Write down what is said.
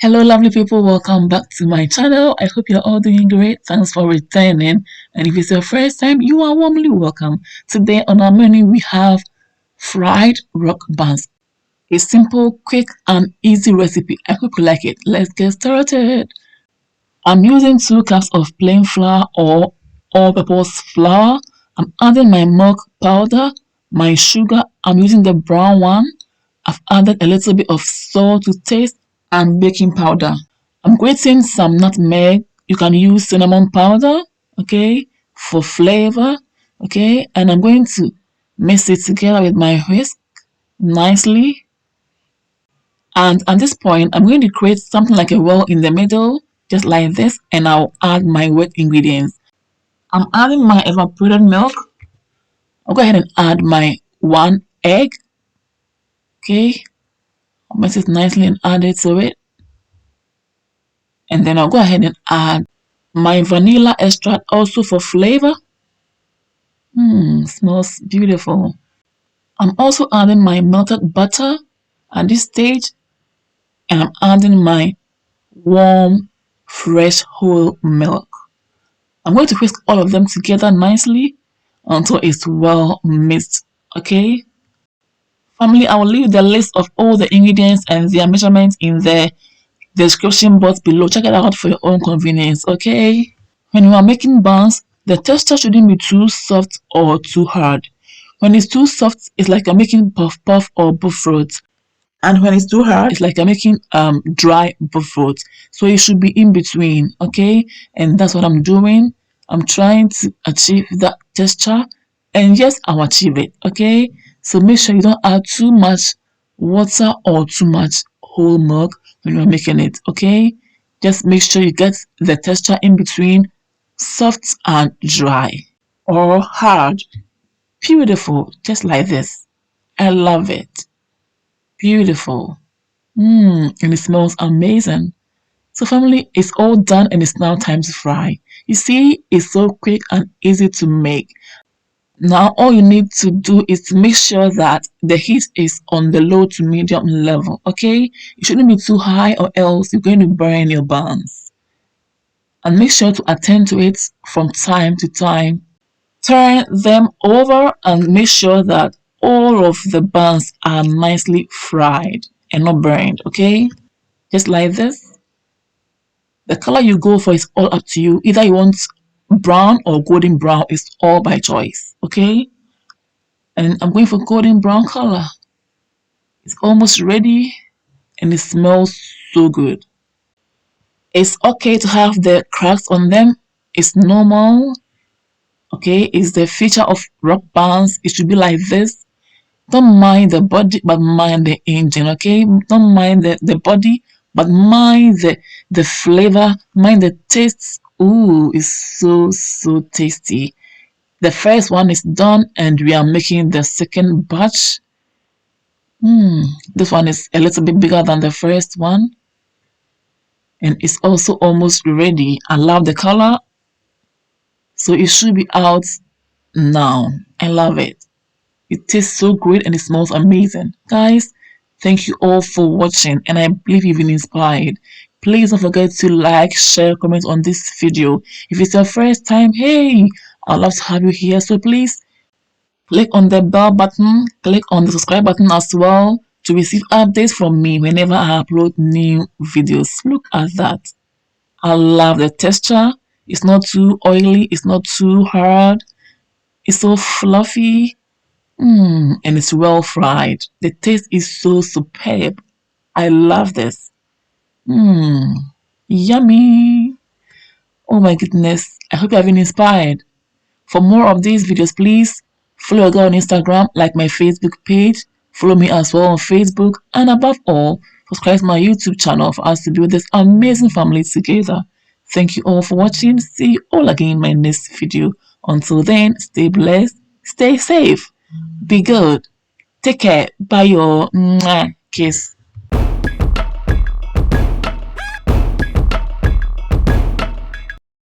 Hello lovely people, welcome back to my channel. I hope you're all doing great. Thanks for returning, and if it's your first time, you are warmly welcome. Today on our menu we have fried rock buns. A simple, quick and easy recipe. I hope you like it. Let's get started. I'm using 2 cups of plain flour or all-purpose flour. I'm adding my milk powder, my sugar. I'm using the brown one. I've added a little bit of salt to taste and baking powder. I'm grating some nutmeg. You can use cinnamon powder, okay, for flavor, okay. And I'm going to mix it together with my whisk nicely. And at this point, I'm going to create something like a well in the middle, just like this, and I'll add my wet ingredients. I'm adding my evaporated milk. I'll go ahead and add my 1 egg, okay. I'll mix it nicely and add it to it. And then I'll go ahead and add my vanilla extract also for flavor. Smells beautiful. I'm also adding my melted butter at this stage, and I'm adding my warm, fresh whole milk. I'm going to whisk all of them together nicely until it's well mixed, okay? Family, I will leave the list of all the ingredients and their measurements in the description box below. Check it out for your own convenience, okay? When you are making buns, the texture shouldn't be too soft or too hard. When it's too soft, it's like you're making puff puff or buffet. And when it's too hard, it's like you're making dry buffet. So it should be in between, okay? And that's what I'm doing. I'm trying to achieve that texture, and yes, I'll achieve it, okay? So make sure you don't add too much water or too much whole milk when you're making it, okay? Just make sure you get the texture in between, soft and dry, or hard. Beautiful, just like this. I love it. Beautiful. And it smells amazing. So family, it's all done and it's now time to fry. You see, it's so quick and easy to make. Now all you need to do is to make sure that the heat is on the low to medium level, okay? It shouldn't be too high or else you're going to burn your buns. And make sure to attend to it from time to time. Turn them over and make sure that all of the buns are nicely fried and not burned, okay? Just like this. The color you go for is all up to you. Either you want brown or golden brown, it's all by choice, okay? And I'm going for golden brown color. It's almost ready and it smells so good. It's okay to have the cracks on them. It's normal, okay? It's the feature of rock buns. It should be like this. Don't mind the body, but mind the engine, okay? Don't mind the body, but mind the flavor, mind the taste. Ooh, it's so tasty. The first one is done and we are making the second batch. This one is a little bit bigger than the first one. And it's also almost ready. I love the color. So it should be out now. I love it. It tastes so great and it smells amazing. Guys, thank you all for watching, and I believe you've been inspired. Please don't forget to like, share, comment on this video. If it's your first time, hey, I'd love to have you here. So please click on the bell button, click on the subscribe button as well to receive updates from me whenever I upload new videos. Look at that. I love the texture. It's not too oily, it's not too hard. It's so fluffy. And it's well fried. The taste is so superb. I love this. Yummy. Oh my goodness. I hope you have been inspired. For more of these videos, please follow your girl on Instagram, like my Facebook page. Follow me as well on Facebook. And above all, subscribe to my YouTube channel for us to build this amazing family together. Thank you all for watching. See you all again in my next video. Until then, stay blessed, stay safe. Be good. Take care. Bye, your kiss.